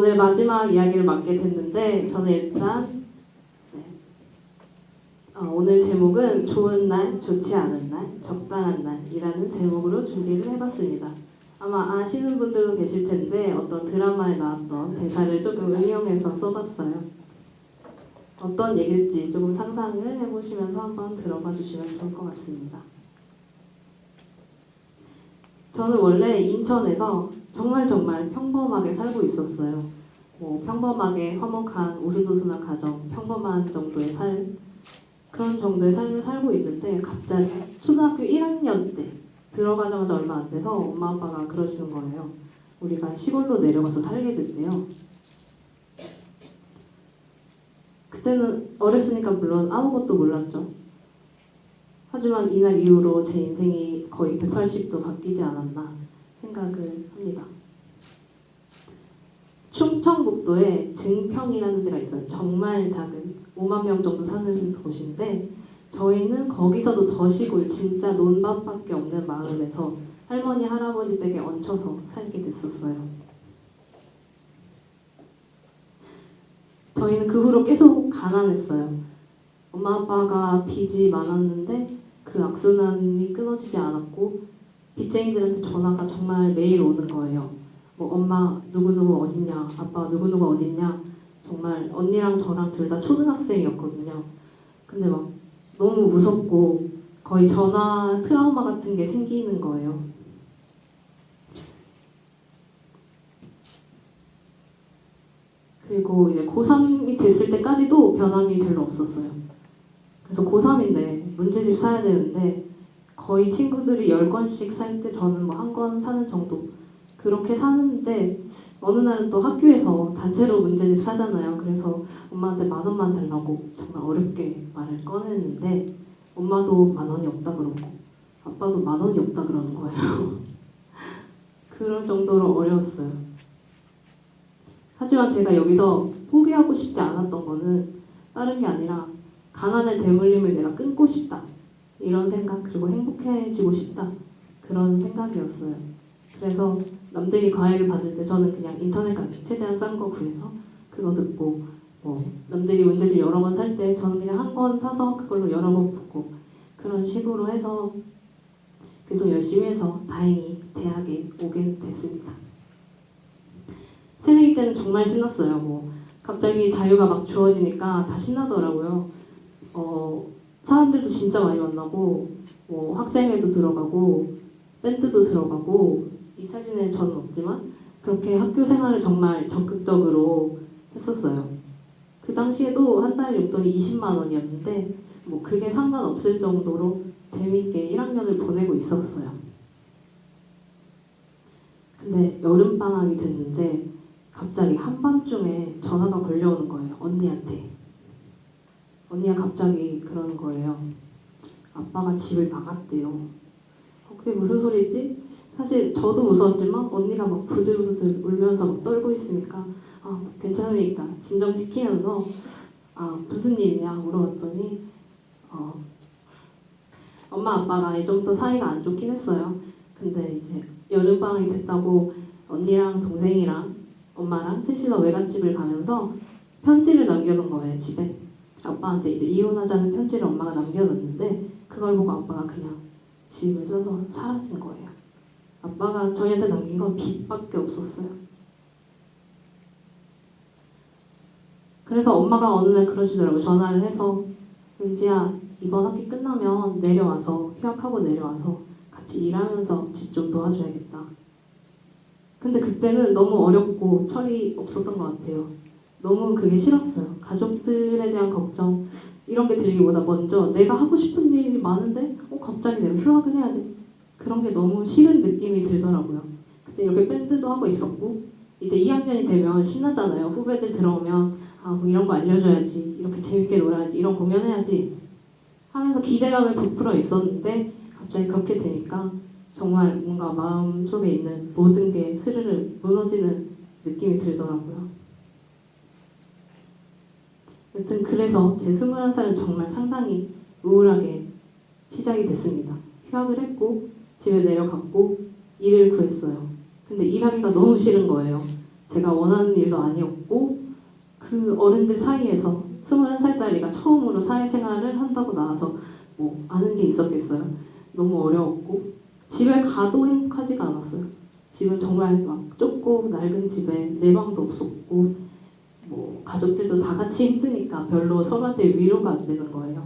오늘 마지막 이야기를 맡게 됐는데 저는 일단 오늘 제목은 좋은 날, 좋지 않은 날, 적당한 날이라는 제목으로 준비를 해봤습니다. 아마 아시는 분들도 계실 텐데 어떤 드라마에 나왔던 대사를 조금 응용해서 써봤어요. 어떤 얘기일지 조금 상상을 해보시면서 한번 들어봐 주시면 좋을 것 같습니다. 저는 원래 인천에서 정말 평범하게 살고 있었어요. 평범하게 화목한 오순도순한 가정, 평범한 정도의 그런 정도의 삶을 살고 있는데 갑자기 초등학교 1학년 때 들어가자마자 얼마 안 돼서 엄마 아빠가 그러시는 거예요. 우리가 시골로 내려가서 살게 됐대요. 그때는 어렸으니까 물론 아무것도 몰랐죠. 하지만 이날 이후로 제 인생이 거의 180도 바뀌지 않았나 생각을 합니다. 충청북도에 증평이라는 데가 있어요. 정말 작은 5만 명 정도 사는 곳인데 저희는 거기서도 더 시골 진짜 논밭밖에 없는 마을에서 할머니 할아버지 댁에 얹혀서 살게 됐었어요. 저희는 그 후로 계속 가난했어요. 엄마 아빠가 빚이 많았는데 그 악순환이 끊어지지 않았고 빚쟁이들한테 전화가 정말 매일 오는 거예요. 엄마 누구누구 어딨냐, 아빠 누구누구 어딨냐. 정말 언니랑 저랑 둘 다 초등학생이었거든요. 근데 너무 무섭고 거의 전화 트라우마 같은 게 생기는 거예요. 그리고 이제 고3이 됐을 때까지도 변함이 별로 없었어요. 그래서 고3인데 문제집 사야 되는데 거의 친구들이 10권씩 살 때 저는 한 권 사는 정도 그렇게 사는데 어느 날은 또 학교에서 단체로 문제집 사잖아요. 그래서 엄마한테 10,000원만 달라고 정말 어렵게 말을 꺼냈는데 엄마도 10,000원이 없다 그러고 아빠도 10,000원이 없다 그러는 거예요. 그럴 정도로 어려웠어요. 하지만 제가 여기서 포기하고 싶지 않았던 거는 다른 게 아니라 가난의 대물림을 내가 끊고 싶다 이런 생각, 그리고 행복해지고 싶다 그런 생각이었어요. 그래서 남들이 과외를 받을 때 저는 그냥 인터넷 강의 최대한 싼 거 구해서 그거 듣고 남들이 문제집 여러 권 살 때 저는 그냥 한 권 사서 그걸로 여러 번 보고 그런 식으로 해서 계속 열심히 해서 다행히 대학에 오게 됐습니다. 새내기 때는 정말 신났어요. 갑자기 자유가 막 주어지니까 다 신나더라고요. 사람들도 진짜 많이 만나고 학생회도 들어가고 밴드도 들어가고 이 사진에 저는 없지만 그렇게 학교 생활을 정말 적극적으로 했었어요. 그 당시에도 한 달 용돈이 20만 원이었는데 그게 상관없을 정도로 재밌게 1학년을 보내고 있었어요. 근데 여름방학이 됐는데 갑자기 한밤중에 전화가 걸려오는 거예요. 언니한테. 언니가 갑자기 그러는 거예요. 아빠가 집을 나갔대요. 그게 무슨 소리지? 사실 저도 무서웠지만 언니가 부들부들 울면서 떨고 있으니까 괜찮으니까 진정시키면서 무슨 일이냐 물어봤더니 엄마 아빠가 예전부터 사이가 안 좋긴 했어요. 근데 이제 여름방학이 됐다고 언니랑 동생이랑 엄마랑 셋이서 외갓집을 가면서 편지를 남겨놓은 거예요. 집에 아빠한테 이제 이혼하자는 편지를 엄마가 남겨놨는데 그걸 보고 아빠가 그냥 집을 써서 사라진 거예요. 아빠가 저희한테 남긴 건 빚밖에 없었어요. 그래서 엄마가 어느 날 그러시더라고요. 전화를 해서 은지야 이번 학기 끝나면 내려와서 휴학하고 내려와서 같이 일하면서 집 좀 도와줘야겠다. 근데 그때는 너무 어렵고 철이 없었던 것 같아요. 너무 그게 싫었어요. 가족들에 대한 걱정 이런 게 들기보다 먼저 내가 하고 싶은 일이 많은데 갑자기 내가 휴학을 해야 돼. 그런 게 너무 싫은 느낌이 들더라고요. 그때 이렇게 밴드도 하고 있었고 이제 2학년이 되면 신나잖아요. 후배들 들어오면 이런 거 알려줘야지, 이렇게 재밌게 놀아야지, 이런 공연해야지 하면서 기대감에 부풀어 있었는데 갑자기 그렇게 되니까 정말 뭔가 마음속에 있는 모든 게 스르르 무너지는 느낌이 들더라고요. 여튼 그래서 제 21살은 정말 상당히 우울하게 시작이 됐습니다. 휴학을 했고 집에 내려갔고 일을 구했어요. 근데 일하기가 너무 싫은 거예요. 제가 원하는 일도 아니었고 그 어른들 사이에서 21살짜리가 처음으로 사회생활을 한다고 나와서 뭐 아는 게 있었겠어요. 너무 어려웠고 집에 가도 행복하지가 않았어요. 집은 정말 막 좁고 낡은 집에 내 방도 없었고 뭐 가족들도 다 같이 힘드니까 별로 서로한테 위로가 안 되는 거예요.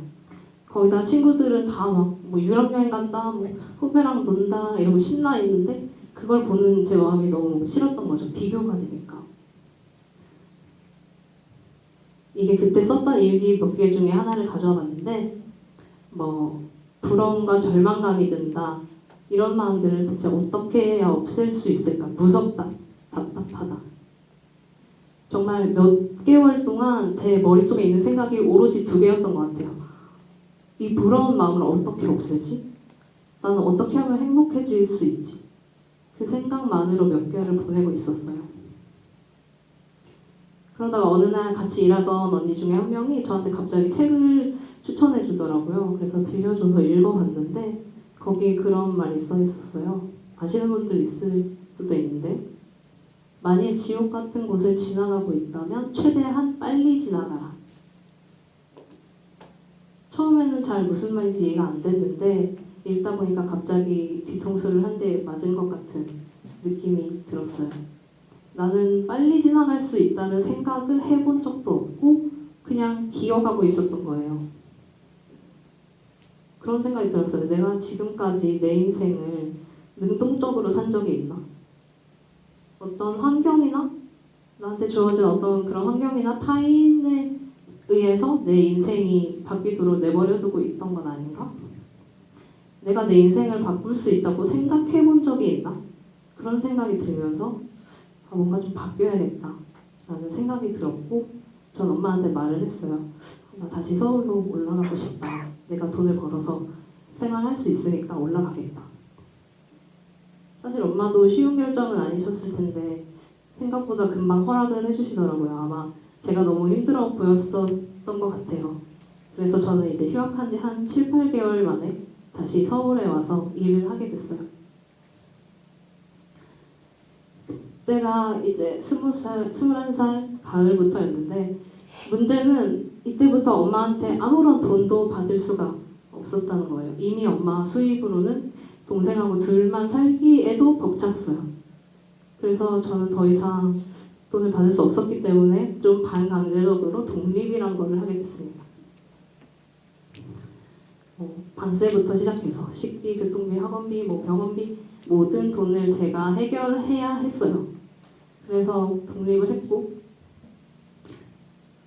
거기다 친구들은 다 막 뭐 유럽 여행 간다, 뭐 후배랑 논다 이러고 신나 있는데 그걸 보는 제 마음이 너무 싫었던 거죠. 비교가 되니까. 이게 그때 썼던 일기 몇 개 중에 하나를 가져와 봤는데 뭐 부러움과 절망감이 든다. 이런 마음들을 대체 어떻게 해야 없앨 수 있을까? 무섭다, 답답하다. 정말 몇 개월 동안 제 머릿속에 있는 생각이 오로지 두 개였던 것 같아요. 이 부러운 마음을 어떻게 없애지? 나는 어떻게 하면 행복해질 수 있지? 그 생각만으로 몇 개월을 보내고 있었어요. 그러다가 어느 날 같이 일하던 언니 중에 한 명이 저한테 갑자기 책을 추천해 주더라고요. 그래서 빌려줘서 읽어봤는데 거기에 그런 말이 써 있었어요. 아시는 분들 있을 수도 있는데 만일 지옥 같은 곳을 지나가고 있다면 최대한 빨리 지나가라. 처음에는 잘 무슨 말인지 이해가 안 됐는데 읽다 보니까 갑자기 뒤통수를 한 대 맞은 것 같은 느낌이 들었어요. 나는 빨리 지나갈 수 있다는 생각을 해본 적도 없고 그냥 기어가고 있었던 거예요. 그런 생각이 들었어요. 내가 지금까지 내 인생을 능동적으로 산 적이 있나? 어떤 환경이나 나한테 주어진 어떤 그런 환경이나 타인에 의해서 내 인생이 바뀌도록 내버려두고 있던 건 아닌가? 내가 내 인생을 바꿀 수 있다고 생각해 본 적이 있나? 그런 생각이 들면서 뭔가 좀 바뀌어야겠다 라는 생각이 들었고 전 엄마한테 말을 했어요. 나 다시 서울로 올라가고 싶다. 내가 돈을 벌어서 생활할 수 있으니까 올라가겠다. 사실 엄마도 쉬운 결정은 아니셨을 텐데 생각보다 금방 허락을 해주시더라고요. 아마 제가 너무 힘들어 보였었던 것 같아요. 그래서 저는 이제 휴학한 지 한 7, 8개월 만에 다시 서울에 와서 일을 하게 됐어요. 그때가 이제 20살, 21살 가을부터였는데 문제는 이때부터 엄마한테 아무런 돈도 받을 수가 없었다는 거예요. 이미 엄마 수입으로는 동생하고 둘만 살기에도 벅찼어요. 그래서 저는 더 이상 돈을 받을 수 없었기 때문에 좀 반강제적으로 독립이란 걸 하게 됐습니다. 방세부터 시작해서 식비, 교통비, 학원비, 병원비 모든 돈을 제가 해결해야 했어요. 그래서 독립을 했고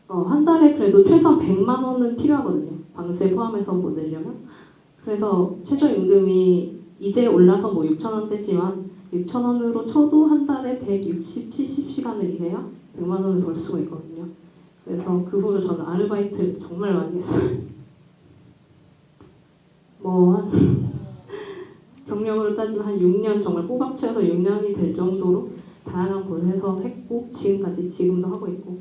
한 달에 그래도 최소한 100만 원은 필요하거든요. 방세 포함해서 뭐 내려면. 그래서 최저임금이 이제 올라서 6천 원대지만 6천 원으로 쳐도 한 달에 160, 70시간을 일해야 100만 원을 벌 수가 있거든요. 그래서 그 후로 저는 아르바이트를 정말 많이 했어요. 경력으로 따지면 한 6년 정말 꼬박 채워서 6년이 될 정도로 다양한 곳에서 했고 지금도 하고 있고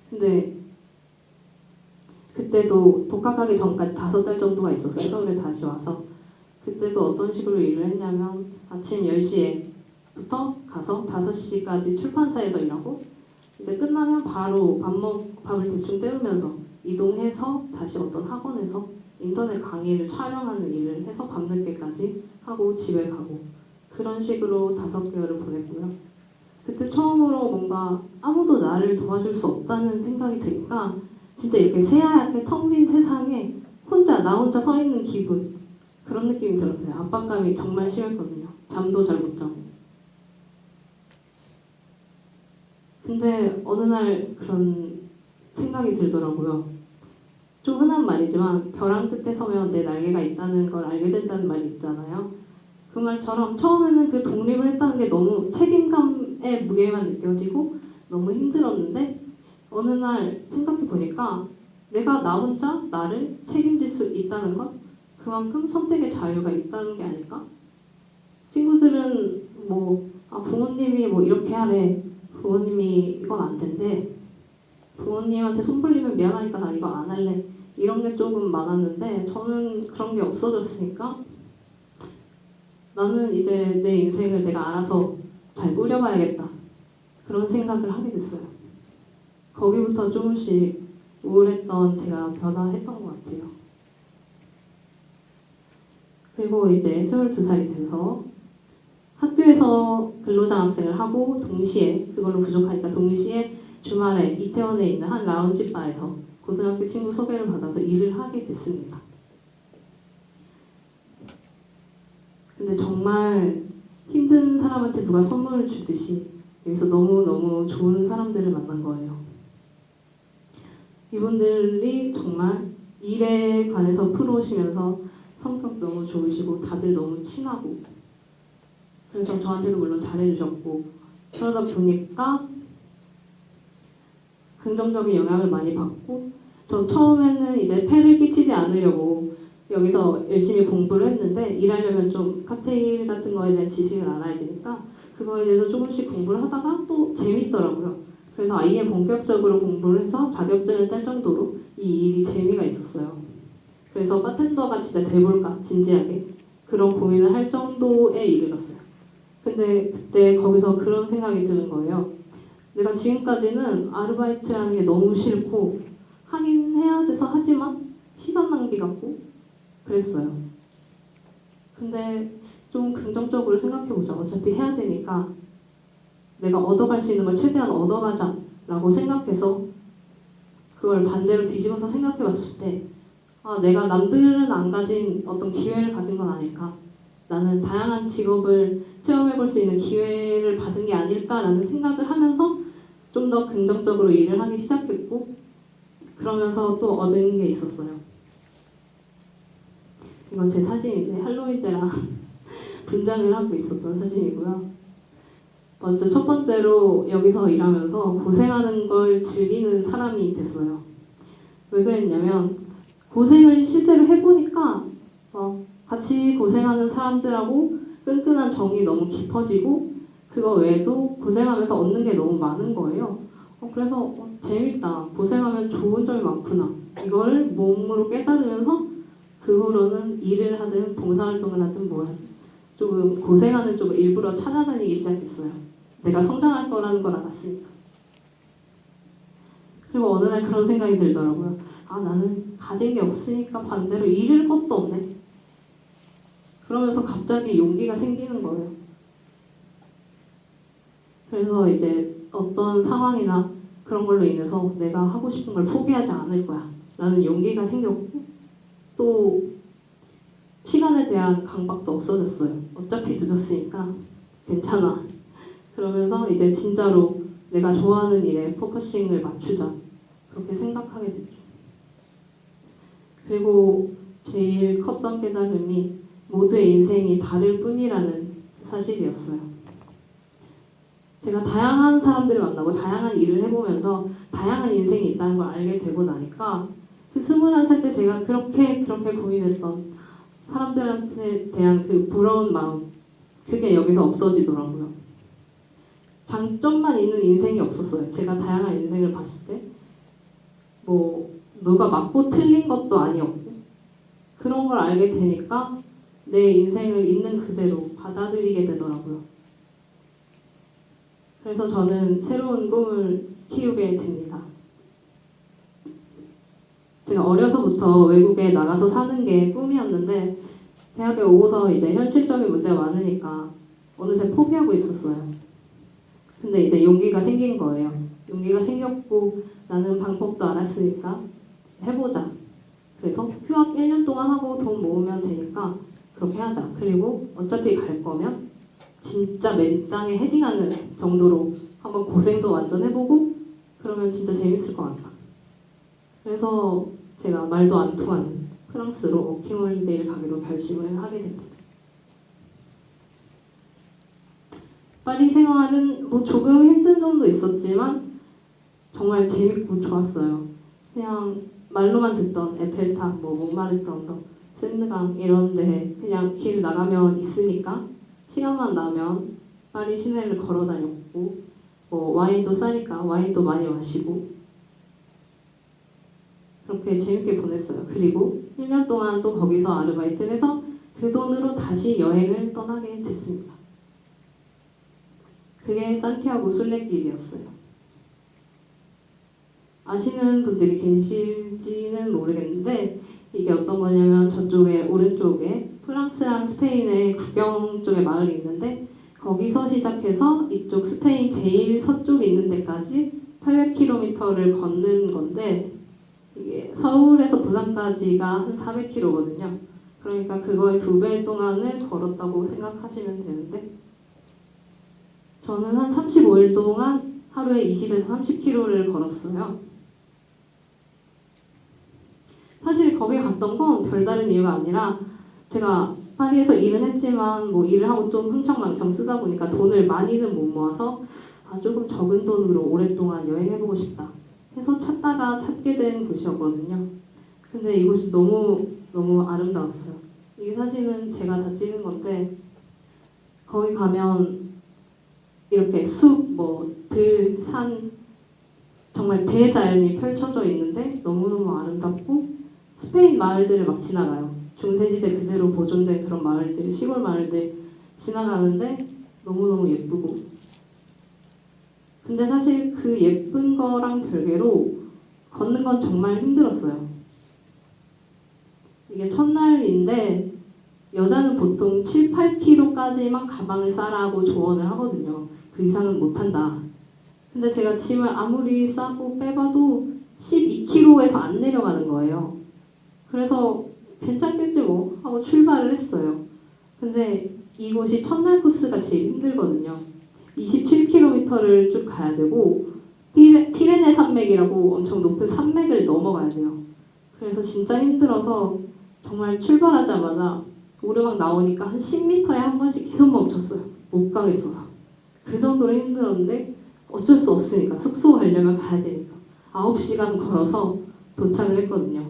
근데 그때도 독학하기 전까지 5달 정도가 있었어요. 서울에 다시 와서 그때도 어떤 식으로 일을 했냐면 아침 10시에부터 가서 5시까지 출판사에서 일하고 이제 끝나면 바로 밥을 대충 때우면서 이동해서 다시 어떤 학원에서 인터넷 강의를 촬영하는 일을 해서 밤늦게까지 하고 집에 가고 그런 식으로 5개월을 보냈고요. 그때 처음으로 뭔가 아무도 나를 도와줄 수 없다는 생각이 드니까 진짜 이렇게 새하얗게 텅 빈 세상에 나 혼자 서 있는 기분 그런 느낌이 들었어요. 압박감이 정말 심했거든요. 잠도 잘 못 자고. 근데 어느 날 그런 생각이 들더라고요. 좀 흔한 말이지만 벼랑 끝에 서면 내 날개가 있다는 걸 알게 된다는 말이 있잖아요. 그 말처럼 처음에는 그 독립을 했다는 게 너무 책임감의 무게만 느껴지고 너무 힘들었는데 어느 날 생각해 보니까 내가 나 혼자 나를 책임질 수 있다는 것 그만큼 선택의 자유가 있다는 게 아닐까? 친구들은 부모님이 이렇게 하래. 부모님이 이건 안 된대. 부모님한테 손 벌리면 미안하니까 나 이거 안 할래. 이런 게 조금 많았는데 저는 그런 게 없어졌으니까 나는 이제 내 인생을 내가 알아서 잘 꾸려봐야겠다. 그런 생각을 하게 됐어요. 거기부터 조금씩 우울했던 제가 변화했던 것 같아요. 그리고 이제 22살이 돼서 학교에서 근로장학생을 하고 동시에 그걸로 부족하니까 동시에 주말에 이태원에 있는 한 라운지 바에서 고등학교 친구 소개를 받아서 일을 하게 됐습니다. 근데 정말 힘든 사람한테 누가 선물을 주듯이 여기서 너무너무 좋은 사람들을 만난 거예요. 이분들이 정말 일에 관해서 프로시면서 성격 너무 좋으시고 다들 너무 친하고 그래서 저한테도 물론 잘해주셨고 그러다 보니까 긍정적인 영향을 많이 받고 저 처음에는 이제 폐를 끼치지 않으려고 여기서 열심히 공부를 했는데 일하려면 좀 칵테일 같은 거에 대한 지식을 알아야 되니까 그거에 대해서 조금씩 공부를 하다가 또 재밌더라고요. 그래서 아예 본격적으로 공부를 해서 자격증을 딸 정도로 이 일이 재미가 있었어요. 그래서 바텐더가 진짜 돼볼까 진지하게 그런 고민을 할 정도에 이르렀어요. 근데 그때 거기서 그런 생각이 드는 거예요. 내가 지금까지는 아르바이트라는 게 너무 싫고 하긴 해야 돼서 하지만 시간 낭비 같고 그랬어요. 근데 좀 긍정적으로 생각해보자. 어차피 해야 되니까 내가 얻어갈 수 있는 걸 최대한 얻어가자라고 생각해서 그걸 반대로 뒤집어서 생각해봤을 때 아, 내가 남들은 안 가진 어떤 기회를 가진 건 아닐까? 나는 다양한 직업을 체험해볼 수 있는 기회를 받은 게 아닐까라는 생각을 하면서 좀 더 긍정적으로 일을 하기 시작했고 그러면서 또 얻은 게 있었어요. 이건 제 사진인데 할로윈 때랑 분장을 하고 있었던 사진이고요. 먼저 첫 번째로 여기서 일하면서 고생하는 걸 즐기는 사람이 됐어요. 왜 그랬냐면 고생을 실제로 해보니까 같이 고생하는 사람들하고 끈끈한 정이 너무 깊어지고 그거 외에도 고생하면서 얻는 게 너무 많은 거예요. 그래서 재밌다. 고생하면 좋은 점이 많구나. 이걸 몸으로 깨달으면서 그 후로는 일을 하든 봉사활동을 하든 뭐야 조금 고생하는 쪽을 일부러 찾아다니기 시작했어요. 내가 성장할 거라는 걸 알았으니까. 그리고 어느 날 그런 생각이 들더라고요. 아, 나는 가진 게 없으니까 반대로 잃을 것도 없네. 그러면서 갑자기 용기가 생기는 거예요. 그래서 이제 어떤 상황이나 그런 걸로 인해서 내가 하고 싶은 걸 포기하지 않을 거야 라는 용기가 생겼고 또 시간에 대한 강박도 없어졌어요. 어차피 늦었으니까 괜찮아. 그러면서 이제 진짜로 내가 좋아하는 일에 포커싱을 맞추자 그렇게 생각하게 됐죠. 그리고 제일 컸던 깨달음이 모두의 인생이 다를 뿐이라는 사실이었어요. 제가 다양한 사람들을 만나고 다양한 일을 해보면서 다양한 인생이 있다는 걸 알게 되고 나니까 그 21살 때 제가 그렇게 고민했던 사람들한테 대한 그 부러운 마음 그게 여기서 없어지더라고요. 장점만 있는 인생이 없었어요. 제가 다양한 인생을 봤을 때 뭐 누가 맞고 틀린 것도 아니었고 그런 걸 알게 되니까 내 인생을 있는 그대로 받아들이게 되더라고요. 그래서 저는 새로운 꿈을 키우게 됩니다. 제가 어려서부터 외국에 나가서 사는 게 꿈이었는데 대학에 오고서 이제 현실적인 문제가 많으니까 어느새 포기하고 있었어요. 근데 이제 용기가 생긴 거예요. 용기가 생겼고 나는 방법도 알았으니까 해보자. 그래서 휴학 1년 동안 하고 돈 모으면 되니까 그렇게 하자. 그리고 어차피 갈 거면 진짜 맨 땅에 헤딩하는 정도로 한번 고생도 완전 해보고 그러면 진짜 재밌을 것 같다. 그래서 제가 말도 안 통하는 프랑스로 워킹홀리데이를 가기로 결심을 하게 됩니다. 파리 생활은 뭐 조금 힘든 점도 있었지만 정말 재밌고 좋았어요. 그냥 말로만 듣던 에펠탑, 뭐 몽마르트 언덕, 샌드강 이런데 그냥 길 나가면 있으니까 시간만 나면 파리 시내를 걸어 다녔고 뭐 와인도 싸니까 와인도 많이 마시고 그렇게 재밌게 보냈어요. 그리고 1년 동안 또 거기서 아르바이트를 해서 그 돈으로 다시 여행을 떠나게 됐습니다. 그게 산티아고 순례길이었어요. 아시는 분들이 계실지는 모르겠는데 이게 어떤 거냐면 저쪽에 오른쪽에 프랑스랑 스페인의 국경 쪽에 마을이 있는데 거기서 시작해서 이쪽 스페인 제일 서쪽에 있는 데까지 800km를 걷는 건데 이게 서울에서 부산까지가 한 400km거든요. 그러니까 그거의 2배 동안을 걸었다고 생각하시면 되는데 저는 한 35일 동안 하루에 20에서 30km를 걸었어요. 사실 거기 갔던 건 별다른 이유가 아니라 제가 파리에서 일은 했지만 뭐 일을 하고 좀 흥청망청 쓰다 보니까 돈을 많이는 못 모아서 조금 적은 돈으로 오랫동안 여행해보고 싶다 해서 찾다가 찾게 된 곳이었거든요. 근데 이곳이 너무 아름다웠어요. 이 사진은 제가 다 찍은 건데 거기 가면 이렇게 숲, 들, 산 정말 대자연이 펼쳐져 있는데 너무너무 아름답고 스페인 마을들을 막 지나가요. 중세시대 그대로 보존된 그런 마을들, 시골 마을들 지나가는데 너무너무 예쁘고 근데 사실 그 예쁜 거랑 별개로 걷는 건 정말 힘들었어요. 이게 첫날인데 여자는 보통 7, 8kg까지만 가방을 싸라고 조언을 하거든요. 그 이상은 못한다. 근데 제가 짐을 아무리 싸고 빼봐도 12kg에서 안 내려가는 거예요. 그래서 괜찮겠지 뭐 하고 출발을 했어요. 근데 이곳이 첫날 코스가 제일 힘들거든요. 27km를 쭉 가야 되고 피레네 산맥이라고 엄청 높은 산맥을 넘어가야 돼요. 그래서 진짜 힘들어서 정말 출발하자마자 오르막 나오니까 한 10m에 한 번씩 계속 멈췄어요. 못 가겠어서. 그 정도로 힘들었는데 어쩔 수 없으니까 숙소 가려면 가야 되니까 9시간 걸어서 도착을 했거든요.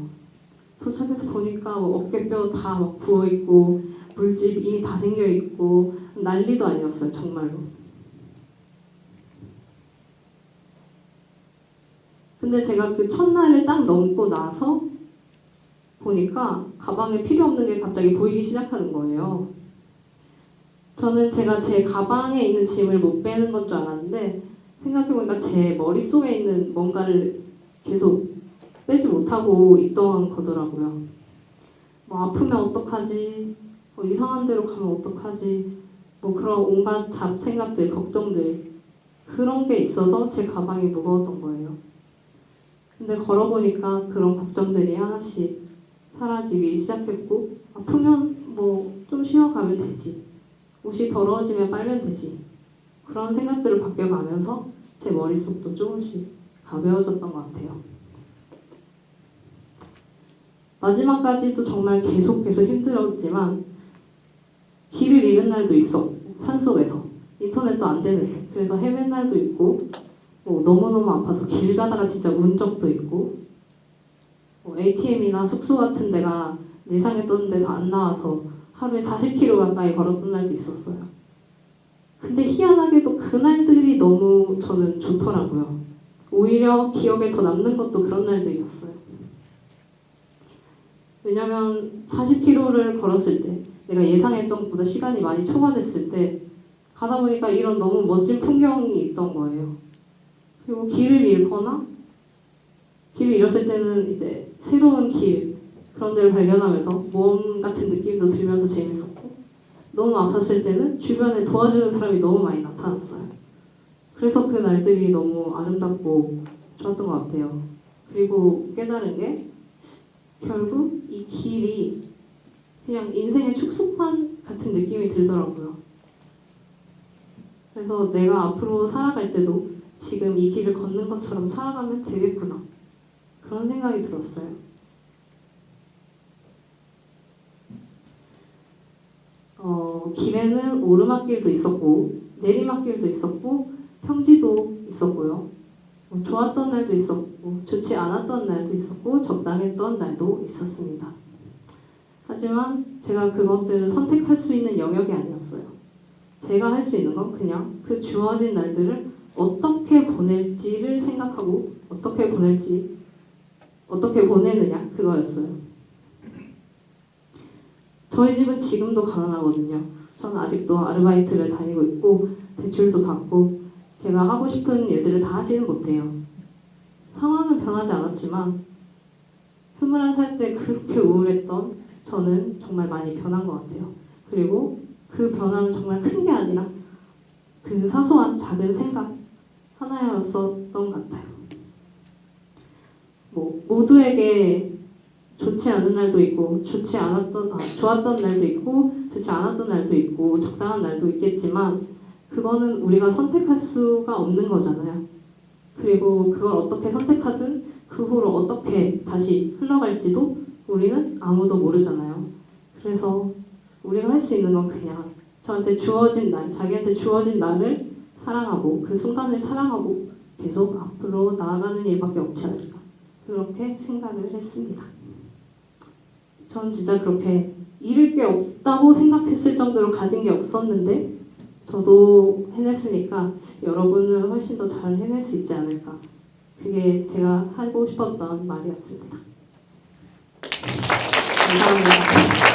도착해서 보니까 어깨뼈 다 막 부어있고 물집 이미 다 생겨있고 난리도 아니었어요. 정말로. 근데 제가 그 첫날을 딱 넘고 나서 보니까 가방에 필요 없는 게 갑자기 보이기 시작하는 거예요. 저는 제가 제 가방에 있는 짐을 못 빼는 건 줄 알았는데 생각해보니까 제 머릿속에 있는 뭔가를 계속 빼지 못하고 있던 거더라고요. 아프면 어떡하지? 이상한 데로 가면 어떡하지? 그런 온갖 잡생각들, 걱정들 그런 게 있어서 제 가방이 무거웠던 거예요. 근데 걸어보니까 그런 걱정들이 하나씩 사라지기 시작했고 아프면 좀 쉬어가면 되지. 옷이 더러워지면 빨면 되지. 그런 생각들을 바뀌어가면서 제 머릿속도 조금씩 가벼워졌던 것 같아요. 마지막까지도 정말 계속 힘들었지만 길을 잃은 날도 있었고 산속에서 인터넷도 안 되는데 그래서 헤맨 날도 있고 너무너무 아파서 길 가다가 진짜 운 적도 있고 ATM이나 숙소 같은 데가 예상했던 데서 안 나와서 하루에 40km 가까이 걸었던 날도 있었어요. 근데 희한하게도 그날들이 너무 저는 좋더라고요. 오히려 기억에 더 남는 것도 그런 날들이었어요. 왜냐면 40km를 걸었을 때 내가 예상했던 것보다 시간이 많이 초과됐을 때 가다 보니까 이런 너무 멋진 풍경이 있던 거예요. 그리고 길을 잃거나 길을 잃었을 때는 이제 새로운 길 그런 데를 발견하면서 모험 같은 느낌도 들면서 재밌었고 너무 아팠을 때는 주변에 도와주는 사람이 너무 많이 나타났어요. 그래서 그 날들이 너무 아름답고 좋았던 것 같아요. 그리고 깨달은 게 결국 이 길이 그냥 인생의 축소판 같은 느낌이 들더라고요. 그래서 내가 앞으로 살아갈 때도 지금 이 길을 걷는 것처럼 살아가면 되겠구나. 그런 생각이 들었어요. 길에는 오르막길도 있었고 내리막길도 있었고 평지도 있었고요. 좋았던 날도 있었고 좋지 않았던 날도 있었고 적당했던 날도 있었습니다. 하지만 제가 그것들을 선택할 수 있는 영역이 아니었어요. 제가 할 수 있는 건 그냥 그 주어진 날들을 어떻게 보낼지를 생각하고 어떻게 보내느냐 그거였어요. 저희 집은 지금도 가난하거든요. 저는 아직도 아르바이트를 다니고 있고 대출도 받고 제가 하고 싶은 일들을 다 하지는 못해요. 상황은 변하지 않았지만 21살 때 그렇게 우울했던 저는 정말 많이 변한 것 같아요. 그리고 그 변화는 정말 큰 게 아니라 그 사소한 작은 생각 하나였었던 것 같아요. 모두에게 좋지 않은 날도 있고 좋았던 날도 있고 좋지 않았던 날도 있고 적당한 날도 있겠지만 그거는 우리가 선택할 수가 없는 거잖아요. 그리고 그걸 어떻게 선택하든 그 후로 어떻게 다시 흘러갈지도 우리는 아무도 모르잖아요. 그래서 우리가 할 수 있는 건 그냥 저한테 주어진 날, 자기한테 주어진 날을 사랑하고 그 순간을 사랑하고 계속 앞으로 나아가는 일밖에 없지 않을까 그렇게 생각을 했습니다. 전 진짜 그렇게 잃을 게 없다고 생각했을 정도로 가진 게 없었는데 저도 해냈으니까 여러분은 훨씬 더 잘 해낼 수 있지 않을까 그게 제가 하고 싶었던 말이었습니다. 감사합니다.